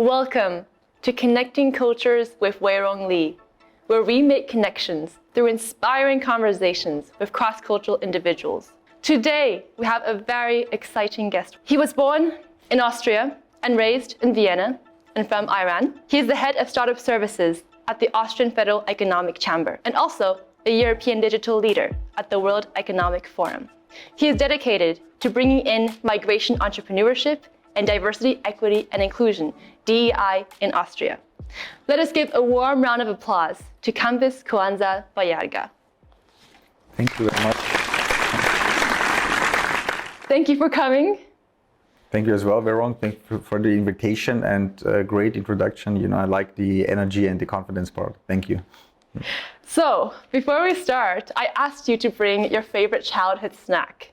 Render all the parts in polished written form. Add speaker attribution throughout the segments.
Speaker 1: Welcome to Connecting Cultures with Weirong Lee, where we make connections through inspiring conversations with cross-cultural individuals. Today, we have a very exciting guest. He was born in Austria and raised in Vienna and from Iran. He is the head of startup services at the Austrian Federal Economic Chamber and also a European digital leader at the World Economic Forum. He is dedicated to bringing in migration entrepreneurship and diversity, equity, and inclusion, DEI, in Austria. Let us give a warm round of applause to Kambis Kohansal Vajargah.
Speaker 2: Thank you very much.
Speaker 1: Thank you for coming.
Speaker 2: Thank you as well, Weirong. Thank you for the invitation and great introduction. You know, I like the energy and the confidence part. Thank you.
Speaker 1: So, before we start, I asked you to bring your favorite childhood snack,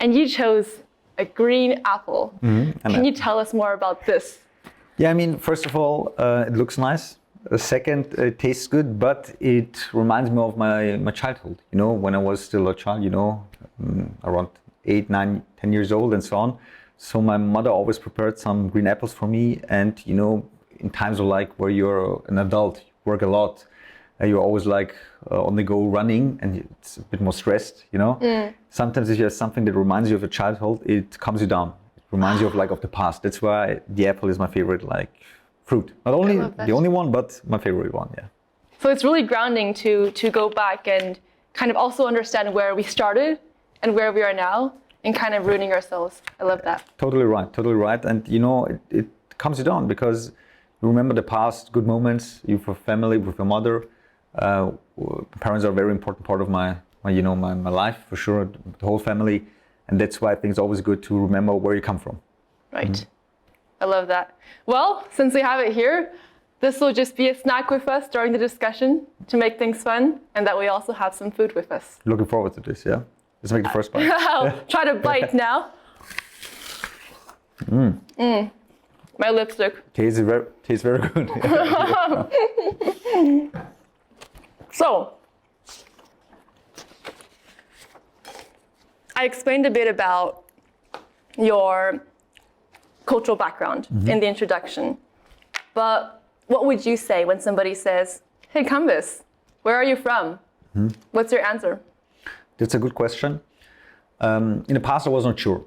Speaker 1: and you chose a green apple. Can you tell us more about this?
Speaker 2: Yeah, I mean, first of all, it looks nice. Second, it tastes good, but it reminds me of my childhood. You know, when I was still a child, you know, around 8, 9, 10 years old and so on. So my mother always prepared some green apples for me. And, you know, in times of like where you're an adult, you work a lot, you're always like on the go running and it's a bit more stressed, you know. Sometimes if you have something that reminds you of your childhood, it calms you down. It reminds you of like of the past. That's why the apple is my favorite like fruit. Not only the only one, but my favorite one, yeah.
Speaker 1: So it's really grounding to go back and kind of also understand where we started and where we are now and kind of rooting ourselves. I love that. Totally
Speaker 2: right. And you know, it calms you down because you remember the past, good moments, you have family with your mother. Parents are a very important part of my life, for sure, the whole family. And that's why I think it's always good to remember where you come from.
Speaker 1: Right. I love that. Well, since we have it here, this will just be a snack with us during the discussion to make things fun, and that we also have some food with us.
Speaker 2: Looking forward to this, yeah? Let's make the first bite.
Speaker 1: I'll try to bite now. My lipstick.
Speaker 2: Tastes very good.
Speaker 1: So, I explained a bit about your cultural background in the introduction, but what would you say when somebody says, "Hey, Kambis, where are you from?" What's your answer?
Speaker 2: That's a good question. In the past, I was not sure.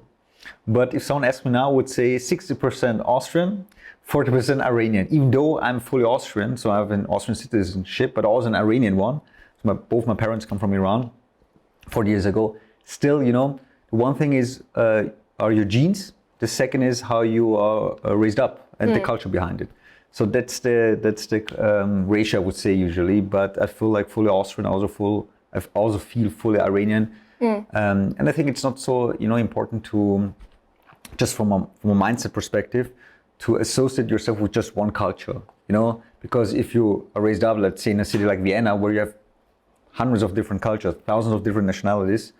Speaker 2: But if someone asked me now, I would say 60% Austrian, 40% Iranian. Even though I'm fully Austrian, so I have an Austrian citizenship, but also an Iranian one. So both my parents come from Iran 40 years ago. Still, you know, one thing is are your genes. The second is how you are raised up and the culture behind it. So that's the ratio I would say usually. But I feel like fully Austrian. I also feel fully Iranian. And I think it's not so, you know, important to, just from a mindset perspective, to associate yourself with just one culture, you know, because if you are raised up, let's say in a city like Vienna, where you have hundreds of different cultures, thousands of different nationalities,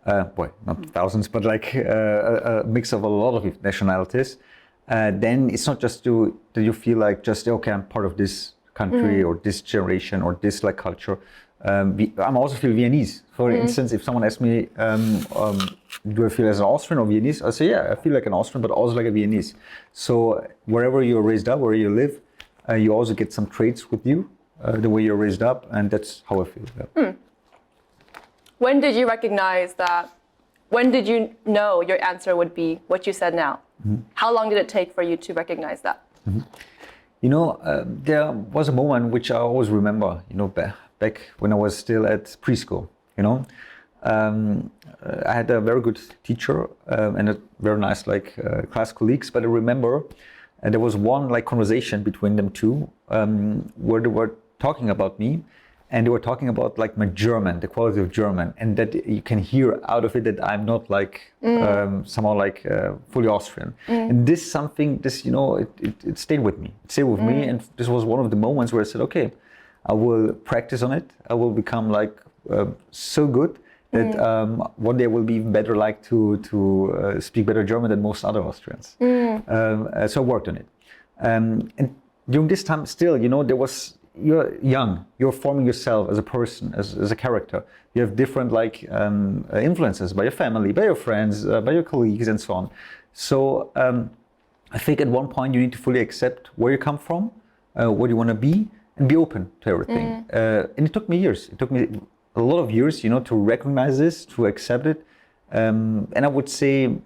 Speaker 2: not thousands, but like a mix of a lot of nationalities, then it's not just that you feel like just, okay, I'm part of this country or this generation or this like culture. I'm also feel Viennese. For instance, if someone asks me, do I feel as an Austrian or Viennese? I say, yeah, I feel like an Austrian, but also like a Viennese. So wherever you're raised up, where you live, you also get some traits with you, the way you're raised up, and that's how I feel. Yeah.
Speaker 1: When did you recognize that? When did you know your answer would be what you said now? How long did it take for you to recognize that?
Speaker 2: You know, there was a moment which I always remember, you know, back when I was still at preschool, you know. I had a very good teacher and a very nice class colleagues, but I remember there was one like conversation between them two where they were talking about me, and they were talking about like my German, the quality of German, and that you can hear out of it that I'm not like somehow like fully Austrian. And this you know, it stayed with me. It stayed with me, and this was one of the moments where I said, okay, I will practice on it. I will become like so good that one day I will be even better, like to speak better German than most other Austrians. So I worked on it. And during this time, still, you know, you're young. You're forming yourself as a person, as a character. You have different like influences by your family, by your friends, by your colleagues, and so on. So I think at one point you need to fully accept where you come from, what you want to be, and be open to everything. And it took me years. It took me a lot of years, you know, to recognize this, to accept it. And I would say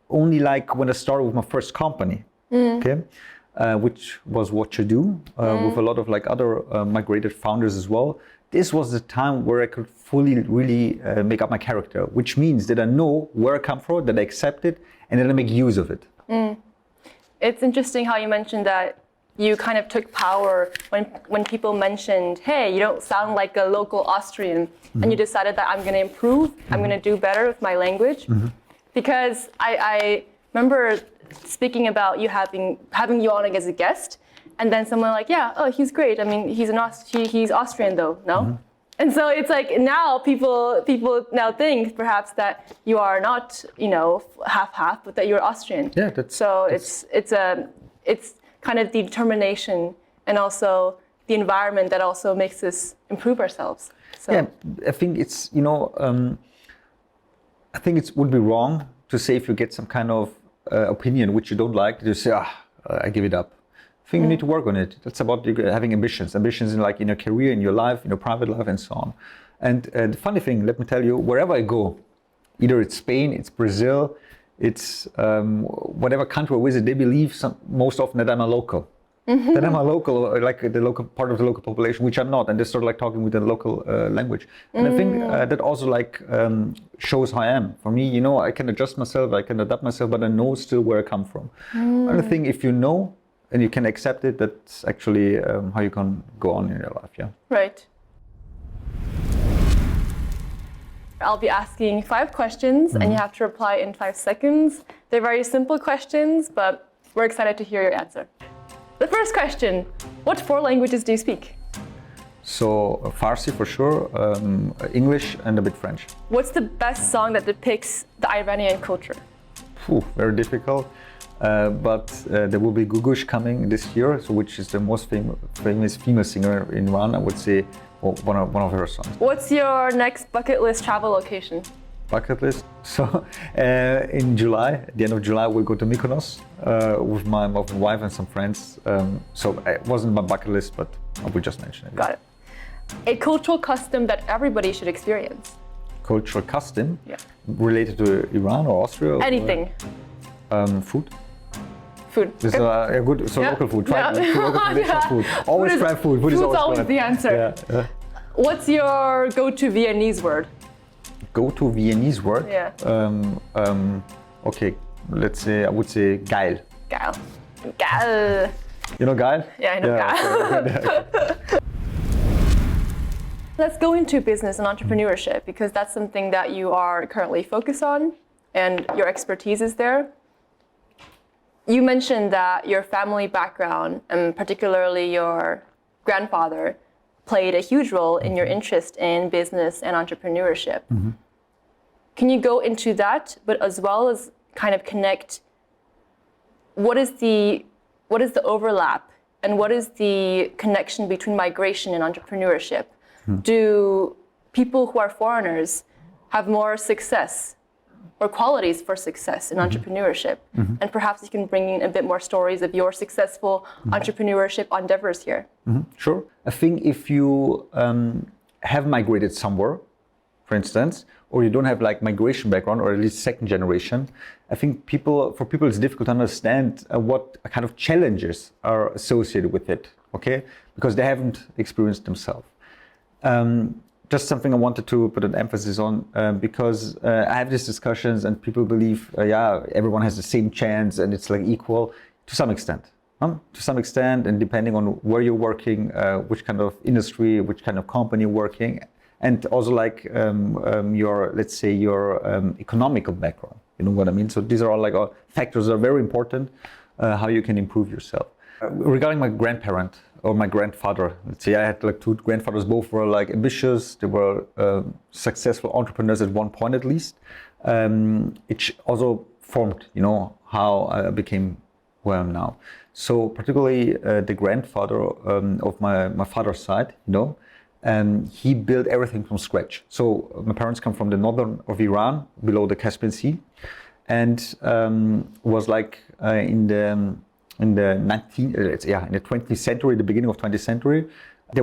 Speaker 2: only like when I started with my first company, okay, which was What You Do, with a lot of like other migrated founders as well. This was the time where I could fully really make up my character, which means that I know where I come from, that I accept it, and then I make use of it.
Speaker 1: It's interesting how you mentioned that you kind of took power when people mentioned, hey, you don't sound like a local Austrian, and you decided that I'm going to improve, I'm going to do better with my language. Because I remember speaking about you having you on as a guest, and then someone like, yeah, oh, he's great. I mean, he's Austrian though, no? And so it's like now people now think perhaps that you are not, you know, half, but that you're Austrian.
Speaker 2: Yeah,
Speaker 1: it's kind of the determination and also the environment that also makes us improve ourselves. So.
Speaker 2: Yeah, I think it's, you know, I think it would be wrong to say if you get some kind of opinion which you don't like, to say, I give it up. I think you need to work on it. That's about having ambitions in like in your career, in your life, in your private life, and so on. And the funny thing, let me tell you, wherever I go, either it's Spain, it's Brazil, it's whatever country I visit, they believe most often that I'm a local. That I'm a local, like the local part of the local population, which I'm not, and they start like talking with the local language. And I think that also like shows how I am. For me, you know, I can adjust myself, I can adapt myself, but I know still where I come from. And I think if you know and you can accept it, that's actually how you can go on in your life. Yeah.
Speaker 1: Right. I'll be asking 5 questions, and you have to reply in 5 seconds. They're very simple questions, but we're excited to hear your answer. The first question, what 4 languages do you speak?
Speaker 2: So Farsi for sure, English and a bit French.
Speaker 1: What's the best song that depicts the Iranian culture?
Speaker 2: Very difficult, but there will be Gugush coming this year, so which is the most famous female singer in Iran. I would say one of her songs.
Speaker 1: What's your next bucket list travel location?
Speaker 2: Bucket list. So in July, at the end of July, we'll go to Mykonos with my wife and some friends. So it wasn't my bucket list, but I will just mention it.
Speaker 1: Got it. A cultural custom that everybody should experience.
Speaker 2: Cultural custom?
Speaker 1: Yeah.
Speaker 2: Related to Iran or Austria?
Speaker 1: Anything.
Speaker 2: Food.
Speaker 1: Food.
Speaker 2: This is good. So local food. Try local traditional food. Always try food. Food is
Speaker 1: always the answer.
Speaker 2: Yeah.
Speaker 1: What's your go-to Viennese word?
Speaker 2: Go-to Viennese word?
Speaker 1: Yeah.
Speaker 2: Okay, let's say, I would say geil.
Speaker 1: Geil. Geil.
Speaker 2: You know geil?
Speaker 1: Yeah, I know geil. Let's go into business and entrepreneurship, because that's something that you are currently focused on and your expertise is there. You mentioned that your family background, and particularly your grandfather, played a huge role in your interest in business and entrepreneurship. Can you go into that, but as well as kind of connect what is the overlap and what is the connection between migration and entrepreneurship? Do people who are foreigners have more success or qualities for success in entrepreneurship? And perhaps you can bring in a bit more stories of your successful entrepreneurship endeavors here.
Speaker 2: Sure. I think if you have migrated somewhere, for instance, or you don't have like migration background, or at least second generation, I think for people it's difficult to understand what kind of challenges are associated with it, okay? Because they haven't experienced themselves. Just something I wanted to put an emphasis on, because I have these discussions and people believe, everyone has the same chance and it's like equal to some extent. To some extent, and depending on where you're working, which kind of industry, which kind of company you're working, and also like your economical background. You know what I mean? So these are all like factors that are very important, how you can improve yourself. Regarding my grandparent or my grandfather, let's say I had like 2 grandfathers, both were like ambitious, they were successful entrepreneurs at one point at least. It also formed, you know, how I became who I am now. So particularly the grandfather of my father's side, you know, he built everything from scratch. So my parents come from the northern of Iran, below the Caspian Sea. and was like in the 20th century, the beginning of 20th century, they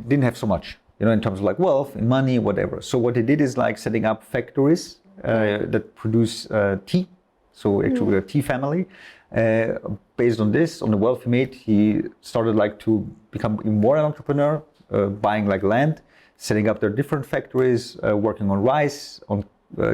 Speaker 2: didn't have so much, in terms of like wealth and money, whatever. So what he did is like setting up factories that produce tea. So actually a tea family. Based on this, on the wealth he made, he started like to become even more an entrepreneur, buying like land, setting up their different factories, working on rice, on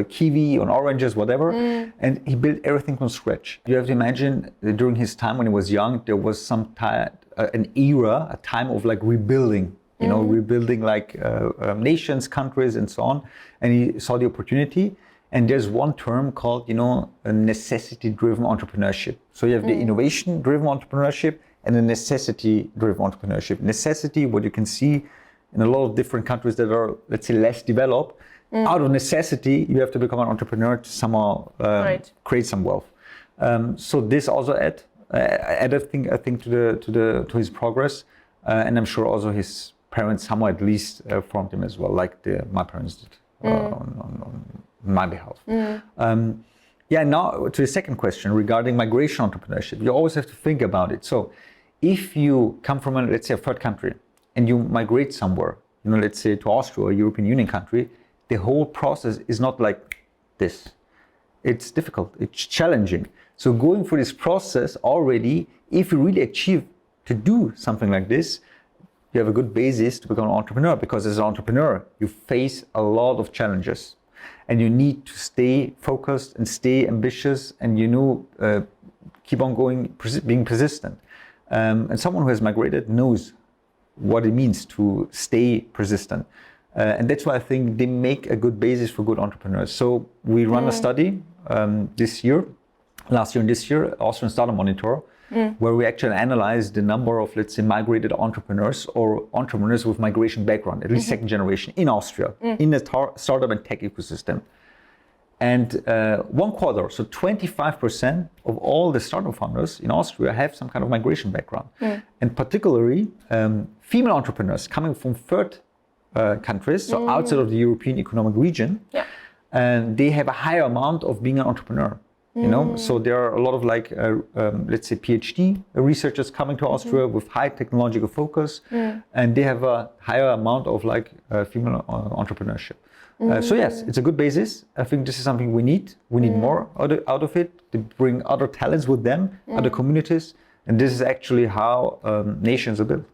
Speaker 2: kiwi, on oranges, whatever, and he built everything from scratch. You have to imagine during his time when he was young, there was a time of like rebuilding, rebuilding like nations, countries, and so on. And he saw the opportunity. And there's one term called, a necessity-driven entrepreneurship. So you have the innovation-driven entrepreneurship and the necessity-driven entrepreneurship. Necessity, what you can see in a lot of different countries that are, let's say, less developed. Out of necessity, you have to become an entrepreneur to somehow create some wealth. So this also added I think to his progress, and I'm sure also his parents somehow at least formed him as well, like my parents did on my behalf. Now to the second question regarding migration entrepreneurship, you always have to think about it. So if you come from let's say a third country and you migrate somewhere, let's say to Austria or a European Union country, the whole process is not like this. It's difficult, it's challenging. So going through this process already, if you really achieve to do something like this, you have a good basis to become an entrepreneur, because as an entrepreneur, you face a lot of challenges and you need to stay focused and stay ambitious and keep on going, being persistent. And someone who has migrated knows what it means to stay persistent. And that's why I think they make a good basis for good entrepreneurs. So we run a study last year and this year, Austrian Startup Monitor, where we actually analyze the number of, let's say, migrated entrepreneurs or entrepreneurs with migration background, at least second generation in Austria, in the startup and tech ecosystem. And 1/4, so 25% of all the startup founders in Austria have some kind of migration background. And particularly female entrepreneurs coming from third countries, so outside of the European Economic Region, and they have a higher amount of being an entrepreneur. So there are a lot of like, let's say, PhD researchers coming to Austria with high technological focus, and they have a higher amount of like female entrepreneurship. So yes, it's a good basis. I think this is something we need. We need more out of it to bring other talents with them, other communities, and this is actually how nations are built.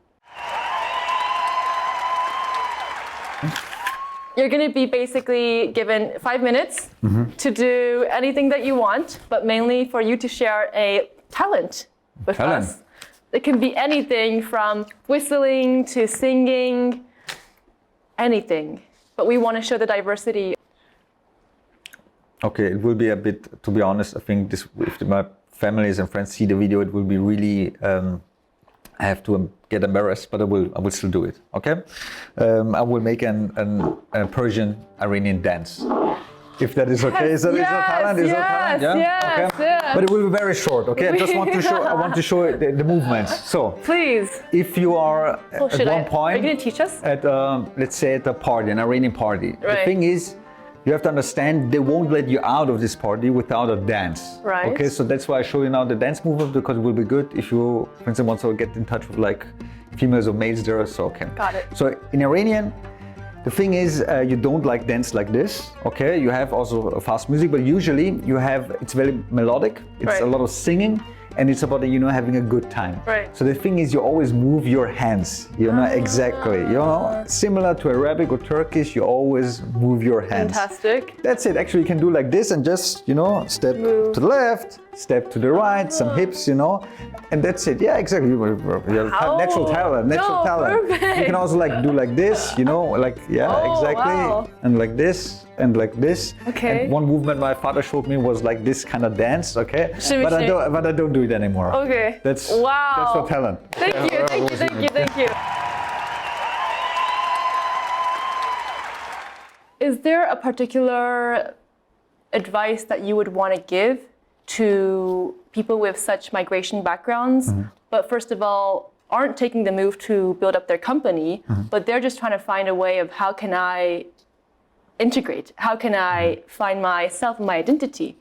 Speaker 1: You're going to be basically given 5 minutes to do anything that you want, but mainly for you to share a talent with us. It can be anything from whistling to singing, anything. But we want to show the diversity.
Speaker 2: Okay, it will be a bit, to be honest, I think this, if my families and friends see the video, it will be really, I have to get embarrassed, but I will still do it, okay? I will make a Persian Iranian dance. If that is okay, is that a talent? Is that a talent? Yeah? Okay.
Speaker 1: Yes.
Speaker 2: But it will be very short, okay? I just want to show. I want to show the movements. So,
Speaker 1: please.
Speaker 2: If you are at one point,
Speaker 1: are you going to teach us?
Speaker 2: At let's say at a party, an Iranian party.
Speaker 1: Right.
Speaker 2: The thing is, you have to understand they won't let you out of this party without a dance.
Speaker 1: Right.
Speaker 2: Okay, so that's why I show you now the dance movement, because it will be good if you, for instance, want to get in touch with like females or males there. So okay.
Speaker 1: Got it.
Speaker 2: So in Iranian. The thing is, you don't like dance like this, okay? You have also fast music, but usually it's very melodic. It's a lot of singing, and it's about, having a good time.
Speaker 1: Right.
Speaker 2: So the thing is, you always move your hands, exactly. Similar to Arabic or Turkish, you always move your hands.
Speaker 1: Fantastic.
Speaker 2: That's it. Actually, you can do like this and just, step to the left, step to the right, some hips, and that's it. Yeah, exactly. You have natural talent.
Speaker 1: Perfect.
Speaker 2: You can also do like this, exactly.
Speaker 1: Wow.
Speaker 2: And like this, and like this.
Speaker 1: Okay.
Speaker 2: And one movement my father showed me was like this kind of dance, okay?
Speaker 1: Shimmy,
Speaker 2: but I don't do it anymore.
Speaker 1: Okay.
Speaker 2: That's
Speaker 1: wow.
Speaker 2: for talent.
Speaker 1: Thank you. Is there a particular advice that you would want to give to people with such migration backgrounds, but first of all, aren't taking the move to build up their company, but they're just trying to find a way of how can I integrate? How can I find myself and my identity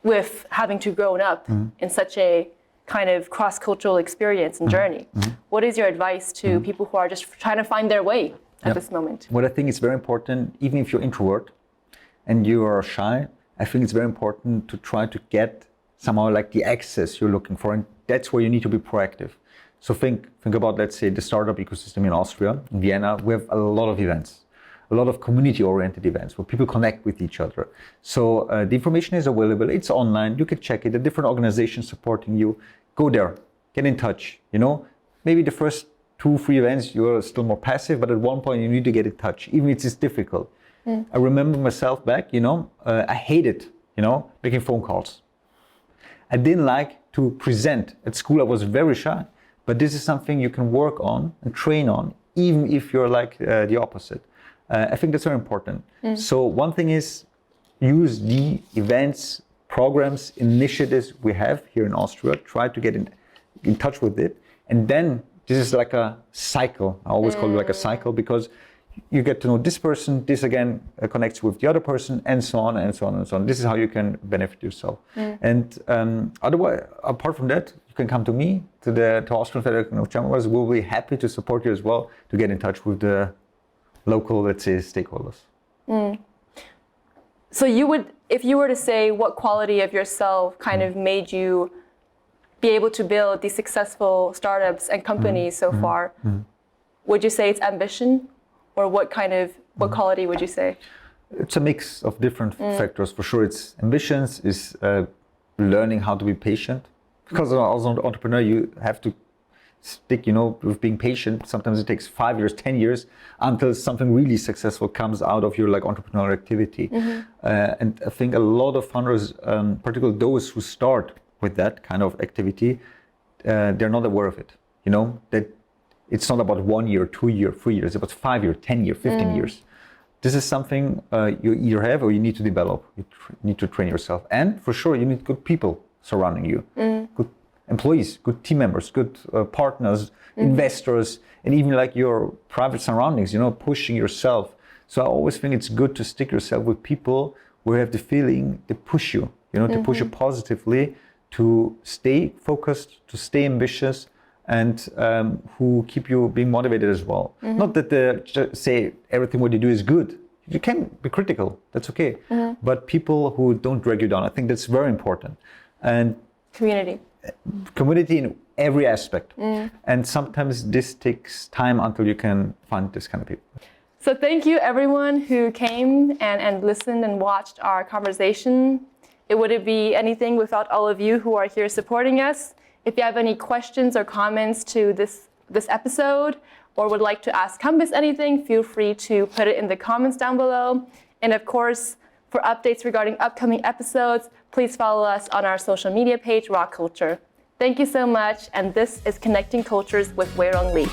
Speaker 1: with having to grow up in such a kind of cross-cultural experience and journey? What is your advice to people who are just trying to find their way at this moment?
Speaker 2: What I think is very important, even if you're introvert and you are shy, I think it's very important to try to get somehow like the access you're looking for, and that's where you need to be proactive. So think about, let's say, the startup ecosystem in Austria, in Vienna. We have a lot of events, a lot of community-oriented events where people connect with each other. So the information is available, it's online, you can check it, the different organizations supporting you. Go there, get in touch, you know. Maybe the first 2-3 events you're still more passive, but at one point you need to get in touch, even if it's difficult. I remember myself back, you know, I hated, you know, making phone calls. I didn't like to present. At school I was very shy, but this is something you can work on and train on, even if you're like the opposite. I think that's very important. So one thing is use the events, programs, initiatives we have here in Austria, try to get in touch with it. And then this is like a cycle. I always call it like a cycle, because you get to know this person, this again connects with the other person, and so on and so on and so on. This is how you can benefit yourself. And otherwise, apart from that, you can come to me, to Austrian Federal Economic Chamber. We'll be happy to support you as well, to get in touch with the local, let's say, stakeholders.
Speaker 1: So you would, if you were to say what quality of yourself kind of made you be able to build these successful startups and companies so far, would you say it's ambition? Or what quality would you say?
Speaker 2: It's a mix of different factors. For sure, it's ambitions, is learning how to be patient. Because as an entrepreneur, you have to stick, you know, with being patient. Sometimes it takes 5 years, 10 years until something really successful comes out of your like entrepreneurial activity. And I think a lot of founders, particularly those who start with that kind of activity, they're not aware of it. You know, that it's not about 1 year, 2 years, 3 years, it's about 5 years, 10 years, 15 years. This is something you either have or you need to develop. You need to train yourself. And for sure, you need good people surrounding you, good employees, good team members, good partners, investors, and even like your private surroundings, you know, pushing yourself. So I always think it's good to stick yourself with people who have the feeling they push you, you know, to push you positively, to stay focused, to stay ambitious, and who keep you being motivated as well. Not that they say everything what you do is good. You can be critical, that's okay. But people who don't drag you down, I think that's very important. And community in every aspect. And sometimes this takes time until you can find this kind of people.
Speaker 1: So thank you everyone who came and listened and watched our conversation. It wouldn't be anything without all of you who are here supporting us. If you have any questions or comments to this episode, or would like to ask Kambis anything, feel free to put it in the comments down below. And of course, for updates regarding upcoming episodes, please follow us on our social media page, Raw Culture. Thank you so much, and this is Connecting Cultures with Wei Rong Li.